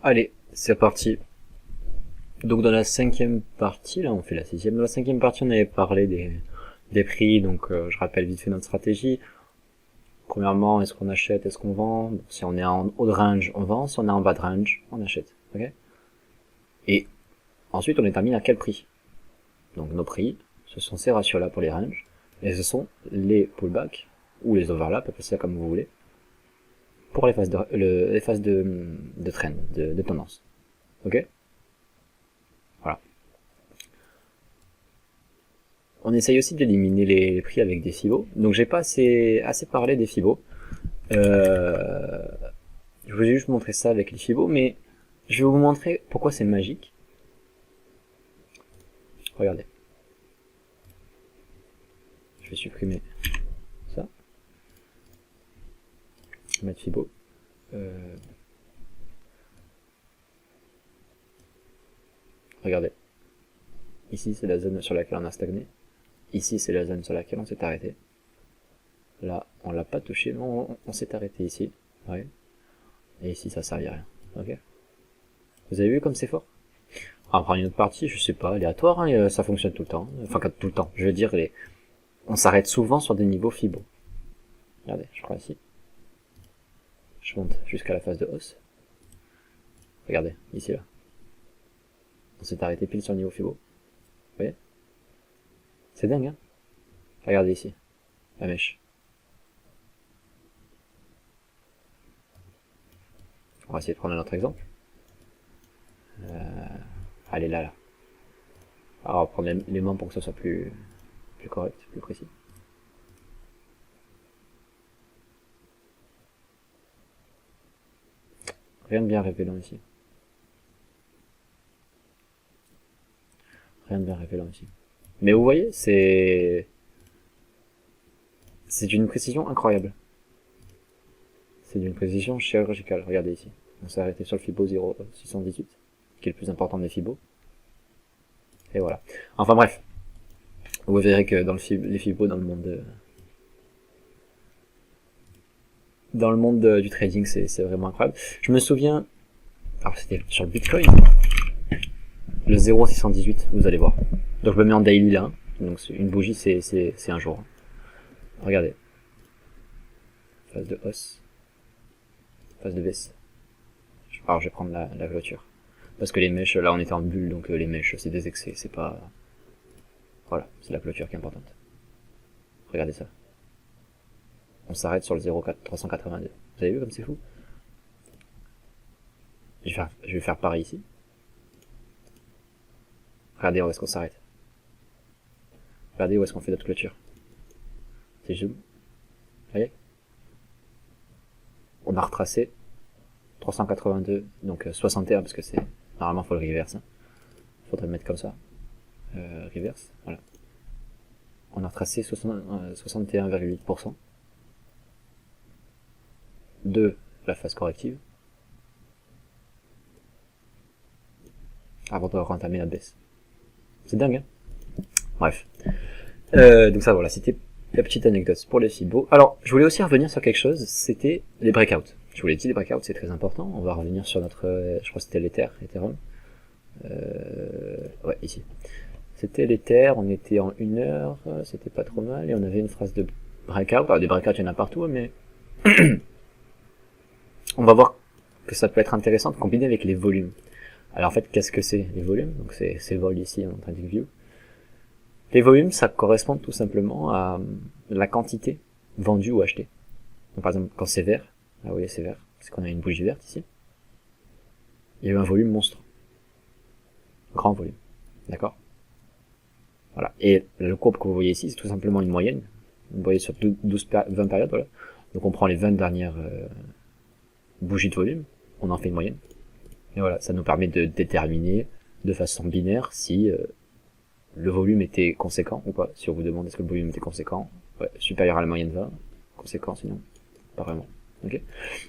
Allez, c'est parti. Donc dans la cinquième partie, là on fait la sixième, dans la cinquième partie on avait parlé des prix, donc je rappelle vite fait notre stratégie. Premièrement, est-ce qu'on achète, est-ce qu'on vend? Si on est en haut de range, on vend, si on est en bas de range, on achète. Ok? Et ensuite on détermine à quel prix. Donc nos prix, ce sont ces ratios-là pour les ranges, et ce sont les pullbacks, ou les overlaps, appelez ça comme vous voulez, pour les phases de trend, de tendance. Ok? Voilà. On essaye aussi d'éliminer les prix avec des Fibos. Donc j'ai pas assez parlé des Fibos. Je voulais juste vous montrer ça avec les Fibos, mais je vais vous montrer pourquoi c'est magique. Regardez. Je vais supprimer ça. Je vais mettre Fibo. Regardez. Ici c'est la zone sur laquelle on a stagné. Ici c'est la zone sur laquelle on s'est arrêté. Là on l'a pas touché, mais on s'est arrêté ici. Ouais. Et ici ça servait à rien. Ok. Vous avez vu comme c'est fort? On va prendre une autre partie, je sais pas, aléatoire, hein, ça fonctionne tout le temps. Enfin tout le temps. Je veux dire, on s'arrête souvent sur des niveaux Fibo. Regardez, je prends ici. Je monte jusqu'à la phase de hausse. Regardez, ici là. On s'est arrêté pile sur le niveau Fibo. Vous voyez? C'est dingue, hein? Regardez ici. La mèche. On va essayer de prendre un autre exemple. Allez, là. Alors, on va prendre les mains pour que ça soit plus correct, plus précis. Rien de bien révélant ici. Rien de bien révélant ici. Mais vous voyez, c'est d'une précision incroyable. C'est d'une précision chirurgicale. Regardez ici. On s'est arrêté sur le Fibo 0,618, qui est le plus important des Fibos. Et voilà. Enfin bref. Vous verrez que dans les Fibos, dans le monde du trading, c'est vraiment incroyable. Je me souviens, alors c'était sur le Bitcoin, le 0,618, vous allez voir. Donc je me mets en daily là, donc une bougie c'est un jour. Regardez. Phase de hausse. Phase de baisse. Alors je vais prendre la clôture. Parce que les mèches, là on était en bulle, donc les mèches c'est des excès, c'est pas... Voilà, c'est la clôture qui est importante. Regardez ça. On s'arrête sur le 0,382. Vous avez vu comme c'est fou? Je vais faire pareil ici. Regardez où est-ce qu'on s'arrête. Regardez où est-ce qu'on fait notre clôture. C'est zoom. Vous voyez? On a retracé 382, donc 61 parce que c'est... Normalement faut le reverse. Hein. Faudrait le mettre comme ça. Reverse, voilà. On a retracé 61,8% de la phase corrective avant de rentamer la baisse. C'est dingue, hein? Bref. Donc ça, voilà, c'était la petite anecdote pour les Fibos. Alors, je voulais aussi revenir sur quelque chose, c'était les breakouts. Je vous l'ai dit, les breakouts, c'est très important. On va revenir sur notre... je crois que c'était l'Ethereum. Ouais, ici. C'était l'Ether, on était en 1 heure, c'était pas trop mal, et on avait une phrase de breakout. Alors, des breakouts, il y en a partout, mais... on va voir que ça peut être intéressant de combiner avec les volumes. Alors en fait, qu'est-ce que c'est les volumes? Donc c'est le vol ici en TradingView. Les volumes, ça correspond tout simplement à la quantité vendue ou achetée. Donc par exemple, quand c'est vert, ah oui c'est vert, c'est qu'on a une bougie verte ici. Il y a eu un volume monstre. Grand volume. D'accord? Voilà. Et le courbe que vous voyez ici, c'est tout simplement une moyenne. Vous voyez sur 20 périodes, voilà. Donc on prend les 20 dernières bougies de volume, on en fait une moyenne. Et voilà, ça nous permet de déterminer de façon binaire si le volume était conséquent ou pas. Si on vous demande est-ce que le volume était conséquent, ouais, supérieur à la moyenne 20, conséquent sinon, pas vraiment. Okay.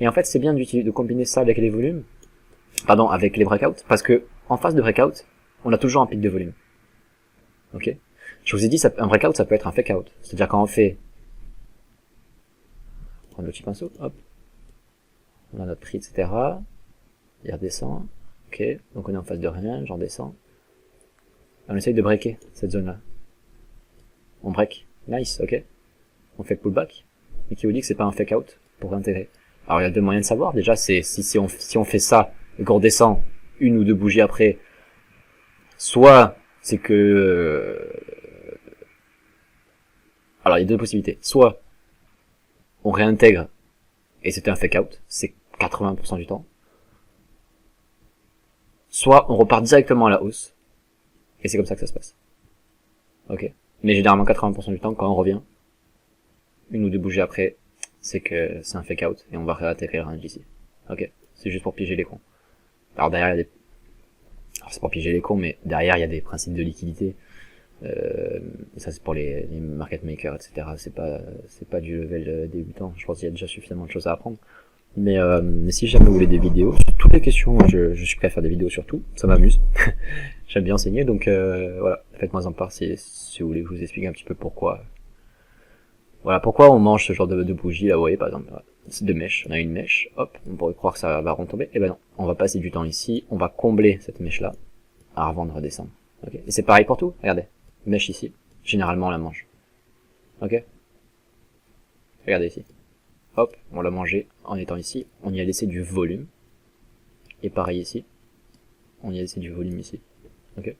Et en fait, c'est bien de combiner ça avec les volumes, pardon, avec les breakouts, parce que en phase de breakout, on a toujours un pic de volume. Ok. Je vous ai dit, un breakout, ça peut être un fake out. C'est-à-dire quand on fait, on prend le petit pinceau, hop, on a notre prix, etc. il redescend, ok, donc on est en face de rien, j'en descends. On essaye de breaker cette zone-là. On break, nice, ok. On fait pullback, et qui vous dit que c'est pas un fake out pour réintégrer. Alors il y a deux moyens de savoir, déjà c'est si on fait ça, et qu'on redescend une ou deux bougies après, soit c'est que... alors il y a deux possibilités, soit on réintègre, et c'était un fake out, c'est 80% du temps, soit on repart directement à la hausse, et c'est comme ça que ça se passe. Ok. Mais généralement 80% du temps, quand on revient, une ou deux bougies après, c'est que c'est un fake out, et on va réintégrer le range ici. Ok. C'est juste pour piéger les cons. Alors derrière, il y a des... alors c'est pour piéger les cons, mais derrière, il y a des principes de liquidité. Ça c'est pour les market makers, etc. C'est pas du level débutant. Je pense qu'il y a déjà suffisamment de choses à apprendre. Mais si jamais vous voulez des vidéos sur toutes les questions, je suis prêt à faire des vidéos sur tout. Ça m'amuse. J'aime bien enseigner, donc voilà. Faites-moi en part si vous voulez que je vous explique un petit peu pourquoi. Voilà, pourquoi on mange ce genre de bougie là, vous voyez, par exemple, c'est deux mèches. On a une mèche, hop, on pourrait croire que ça va retomber. Eh ben non, on va passer du temps ici, on va combler cette mèche là, avant de redescendre. Okay. Et c'est pareil pour tout, regardez. Mèche ici, généralement on la mange. Ok. Regardez ici. Hop, on l'a mangé en étant ici, on y a laissé du volume. Et pareil ici, on y a laissé du volume ici. Ok.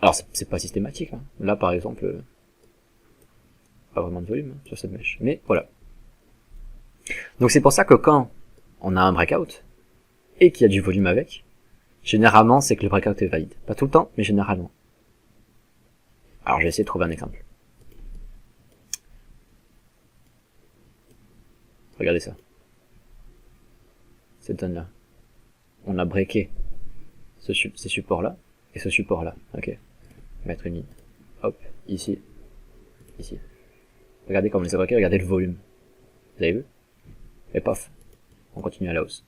Alors c'est pas systématique, hein. Là par exemple, pas vraiment de volume sur cette mèche. Mais voilà. Donc c'est pour ça que quand on a un breakout, et qu'il y a du volume avec, généralement c'est que le breakout est valide. Pas tout le temps, mais généralement. Alors je vais essayer de trouver un exemple. Regardez ça. Cette zone-là. On a breaké ces supports-là, et ce support-là. Ok. Mettre une ligne. Hop, ici. Ici. Regardez comment on les a breakés, regardez le volume. Vous avez vu? Et paf. On continue à la hausse.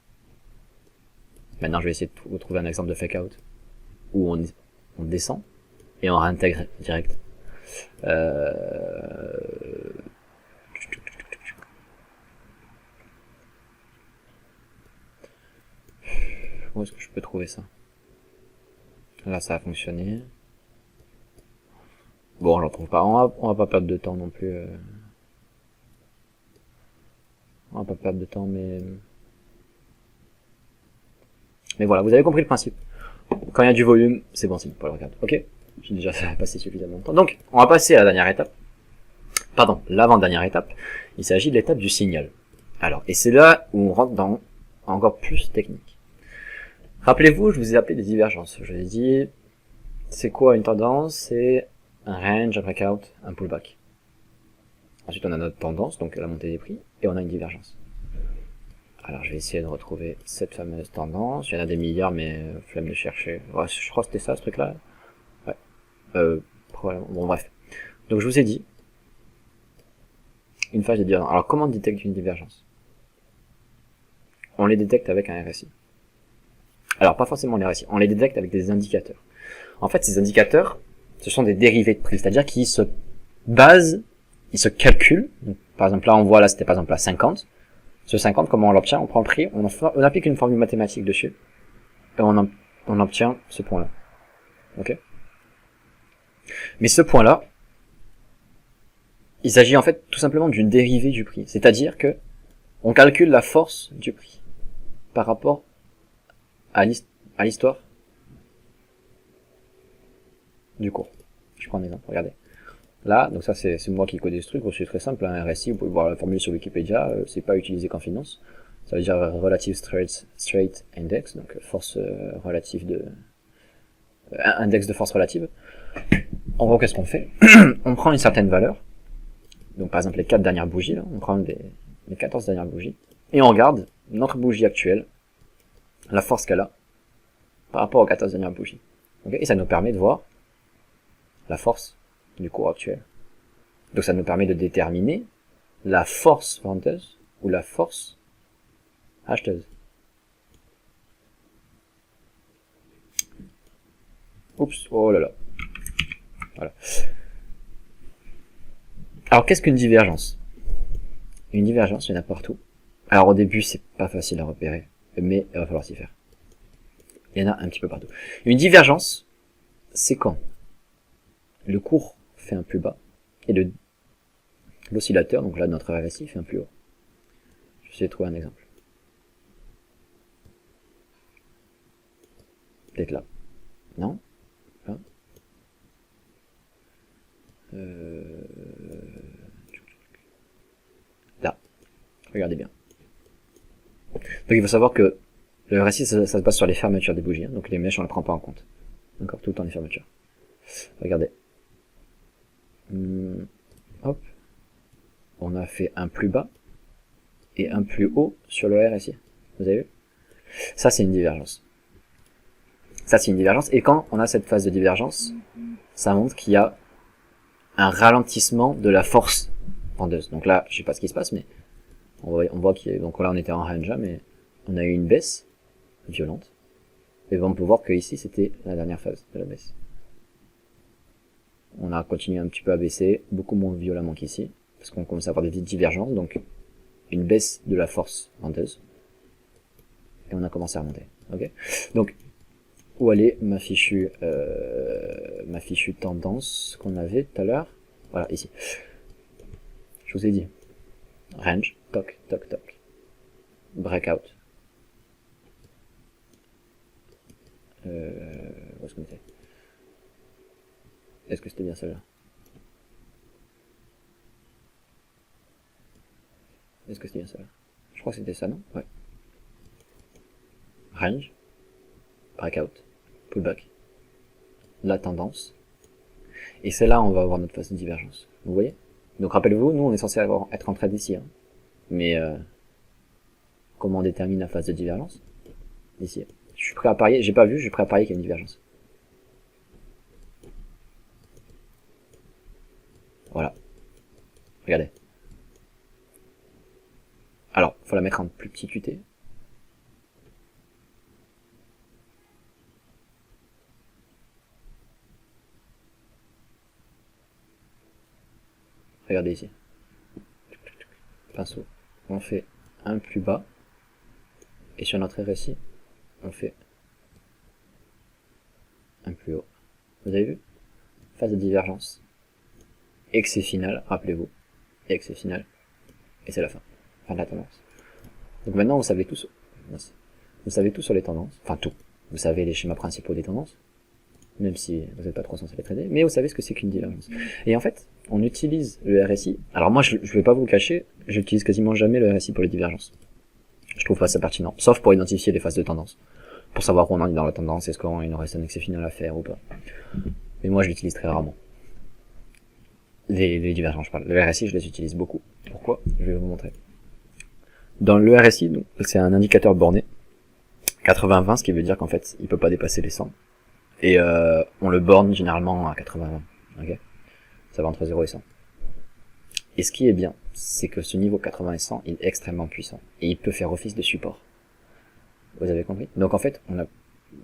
Maintenant je vais essayer de vous trouver un exemple de fake out. Où on descend, et on réintègre direct. Où est-ce que je peux trouver ça? Là ça a fonctionné. Bon, j'en trouve pas. On va pas perdre de temps non plus. On va pas perdre de temps, mais voilà, vous avez compris le principe. Quand il y a du volume, c'est bon signe pour le regarder. Ok? J'ai déjà passé suffisamment de temps. Donc, on va passer à la dernière étape. Pardon, l'avant-dernière étape. Il s'agit de l'étape du signal. Alors, et c'est là où on rentre dans encore plus technique. Rappelez-vous, je vous ai appelé des divergences. Je vous ai dit, c'est quoi une tendance? C'est un range, un breakout, un pullback. Ensuite, on a notre tendance, donc la montée des prix, et on a une divergence. Alors, je vais essayer de retrouver cette fameuse tendance. Il y en a des milliards, mais flemme de chercher. Ouais, je crois que c'était ça, ce truc-là. Ouais. Probablement. Bon, bref. Donc, je vous ai dit, une phase de divergence. Alors, comment on détecte une divergence? On les détecte avec un RSI. Alors, pas forcément les RSI. On les détecte avec des indicateurs. En fait, ces indicateurs, ce sont des dérivés de prix. C'est-à-dire qu'ils se basent, ils se calculent. Donc, par exemple, là, on voit, là, c'était par exemple à 50. Ce 50, comment on l'obtient? On prend le prix, on applique une formule mathématique dessus, et on obtient ce point-là. Ok? Mais ce point-là, il s'agit en fait tout simplement d'une dérivée du prix. C'est-à-dire que on calcule la force du prix par rapport à l'histoire du cours. Je prends un exemple, regardez. Là, donc ça c'est moi qui code ce truc, c'est très simple, un RSI, vous pouvez voir la formule sur Wikipédia, c'est pas utilisé qu'en finance. Ça veut dire Relative Straight Index, donc force relative de... index de force relative. En gros, qu'est-ce qu'on fait? On prend une certaine valeur, donc par exemple les 4 dernières bougies, là, on prend les 14 dernières bougies, et on regarde notre bougie actuelle, la force qu'elle a, par rapport aux 14 dernières bougies. Okay, et ça nous permet de voir la force du cours actuel. Donc ça nous permet de déterminer la force vendeuse ou la force acheteuse. Oups, oh là là. Voilà. Alors qu'est-ce qu'une divergence? Une divergence, il y en a partout. Alors au début, c'est pas facile à repérer. mais il va falloir s'y faire. Il y en a un petit peu partout. Une divergence, c'est quand le court fait un plus bas et l'oscillateur, donc là notre RSI, fait un plus haut. Je vais essayer de trouver un exemple. Peut-être là. Non? Là. Là. Regardez bien. Donc il faut savoir que le RSI, ça se base sur les fermetures des bougies, hein, donc les mèches on ne les prend pas en compte. D'accord, tout le temps les fermetures. Regardez. Hop. On a fait un plus bas et un plus haut sur le RSI. Vous avez vu? Ça c'est une divergence. Ça c'est une divergence. Et quand on a cette phase de divergence, ça montre qu'il y a un ralentissement de la force vendeuse. Donc là, je sais pas ce qui se passe, mais on voit qu'il y a, donc là on était en range, mais on a eu une baisse violente. Et on peut voir que ici c'était la dernière phase de la baisse. On a continué un petit peu à baisser, beaucoup moins violemment qu'ici, parce qu'on commence à avoir des divergences, donc une baisse de la force vendeuse. Et on a commencé à remonter. Ok. Donc où elle est ma fichue tendance qu'on avait tout à l'heure. Voilà, ici. Je vous ai dit. Range, toc, toc, toc. Breakout. Où est-ce qu'on était? Est-ce que c'était bien celle-là? Est-ce que c'était bien celle-là? Je crois que c'était ça, non? Ouais. Range. Breakout. Pullback. La tendance. Et c'est là où on va avoir notre phase de divergence. Vous voyez? Donc rappelez-vous, nous on est censé être en trade ici. Hein. Mais comment on détermine la phase de divergence? Ici. Je suis prêt à parier, j'ai pas vu, je suis prêt à parier qu'il y a une divergence. Voilà. Regardez. Alors, faut la mettre en plus petit QT. Regardez ici. Pinceau. On fait un plus bas. Et sur notre RSI, on fait un plus haut. Vous avez vu? Phase de divergence. Excès final, rappelez-vous. Excès final. Et c'est la fin. Fin de la tendance. Donc maintenant, vous savez tout sur les tendances. Enfin, tout. Vous savez les schémas principaux des tendances. Même si vous n'êtes pas trop censé les trader. Mais vous savez ce que c'est qu'une divergence. Et en fait, on utilise le RSI. Alors moi, je vais pas vous le cacher, j'utilise quasiment jamais le RSI pour les divergences. Je trouve pas ça pertinent. Sauf pour identifier les phases de tendance. Pour savoir où on en est dans la tendance, est-ce qu'il nous reste un excès final à faire ou pas. Mais moi, je l'utilise très rarement. Les divergences, je parle. Le RSI, je les utilise beaucoup. Pourquoi? Je vais vous montrer. Dans le RSI, c'est un indicateur borné. 80-20, ce qui veut dire qu'en fait, il peut pas dépasser les 100. Et on le borne généralement à 80-20. Ok? Ça va entre 0 et 100. Et ce qui est bien, c'est que ce niveau 80 et 100, il est extrêmement puissant. Et il peut faire office de support. Vous avez compris? Donc en fait,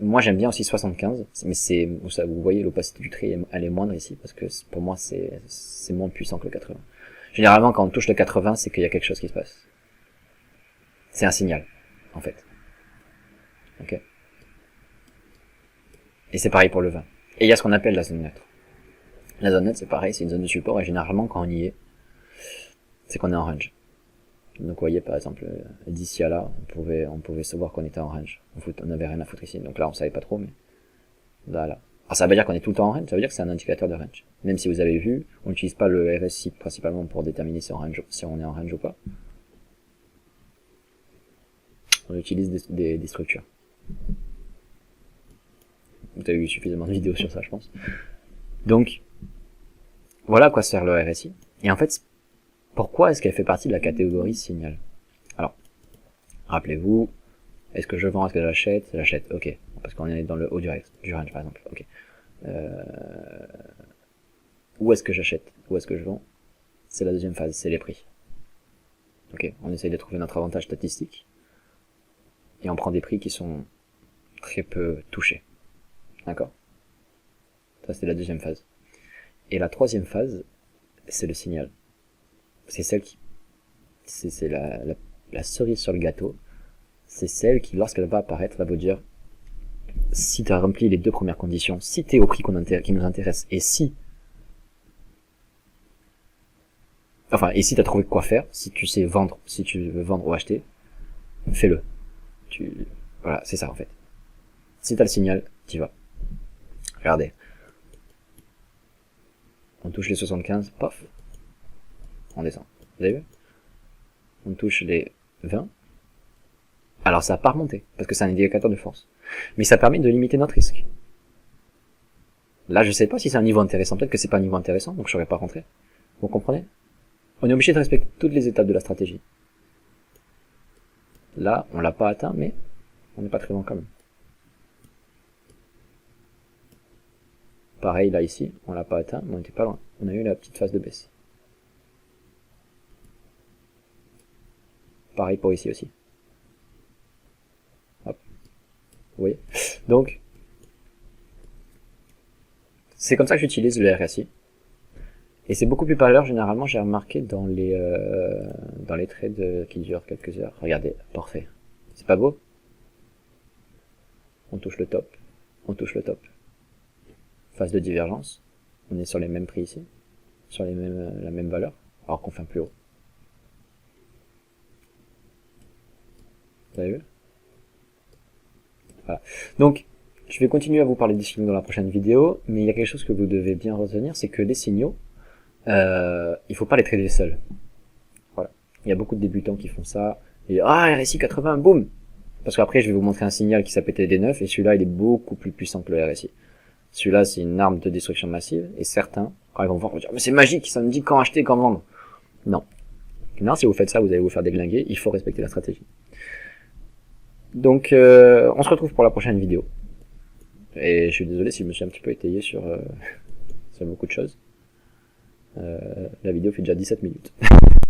moi j'aime bien aussi 75, mais vous voyez l'opacité du trait, elle est moindre ici, parce que pour moi c'est moins puissant que le 80. Généralement quand on touche le 80, c'est qu'il y a quelque chose qui se passe. C'est un signal, en fait. Ok? Et c'est pareil pour le 20. Et il y a ce qu'on appelle la zone neutre. La zone neutre, c'est pareil, c'est une zone de support, et généralement quand on y est, c'est qu'on est en range. Donc vous voyez par exemple d'ici à là, on pouvait savoir qu'on était en range. On avait rien à foutre ici. Donc là on savait pas trop, mais là. Alors ça veut dire qu'on est tout le temps en range, ça veut dire que c'est un indicateur de range. Même si vous avez vu, on n'utilise pas le RSI principalement pour déterminer si on est en range ou pas. On utilise des structures. Vous avez eu suffisamment de vidéos sur ça, je pense. Donc voilà à quoi sert le RSI. Et en fait, pourquoi est-ce qu'elle fait partie de la catégorie signal? Alors, rappelez-vous, est-ce que je vends, est-ce que j'achète? J'achète, ok. Parce qu'on est dans le haut du range, par exemple. Ok. Où est-ce que j'achète? Où est-ce que je vends? C'est la deuxième phase, c'est les prix. Ok, on essaye de trouver notre avantage statistique. Et on prend des prix qui sont très peu touchés. D'accord? Ça, c'est la deuxième phase. Et la troisième phase, c'est le signal. C'est celle qui... C'est la cerise sur le gâteau. c'est celle qui, lorsqu'elle va apparaître, va vous dire si tu as rempli les 2 premières conditions, si tu es au prix qui nous intéresse, et si tu as trouvé quoi faire, si tu sais vendre, si tu veux vendre ou acheter, fais-le. Voilà, c'est ça en fait. Si tu as le signal, t'y vas. Regardez. On touche les 75, paf, on descend. Vous avez vu? On touche les 20. Alors ça n'a pas remonté, parce que c'est un indicateur de force. Mais ça permet de limiter notre risque. Là, je sais pas si c'est un niveau intéressant. Peut-être que c'est pas un niveau intéressant, donc je serais pas rentré. Vous comprenez? On est obligé de respecter toutes les étapes de la stratégie. Là, on l'a pas atteint, mais on n'est pas très loin quand même. Pareil, là, ici, on l'a pas atteint, mais on n'était pas loin. On a eu la petite phase de baisse. Pareil pour ici aussi. Hop. Vous voyez? Donc, c'est comme ça que j'utilise le RSI. Et c'est beaucoup plus parleur, généralement, j'ai remarqué dans les trades qui durent quelques heures. Regardez, parfait. C'est pas beau? On touche le top. On touche le top. Phase de divergence. On est sur les mêmes prix ici. Sur la même valeur. Alors qu'on fait un plus haut. Vous avez vu? Voilà. Donc, je vais continuer à vous parler des signaux dans la prochaine vidéo, mais il y a quelque chose que vous devez bien retenir, c'est que les signaux, il faut pas les trader seuls. Voilà. Il y a beaucoup de débutants qui font ça, et RSI 80, boum! Parce qu'après, je vais vous montrer un signal qui s'appelle TD9, et celui-là, il est beaucoup plus puissant que le RSI. Celui-là, c'est une arme de destruction massive, et certains, quand ils vont voir, vont dire, mais c'est magique, ça me dit quand acheter, quand vendre. Non. Non, si vous faites ça, vous allez vous faire déglinguer, il faut respecter la stratégie. Donc, on se retrouve pour la prochaine vidéo. Et je suis désolé si je me suis un petit peu étayé sur beaucoup de choses. La vidéo fait déjà 17 minutes.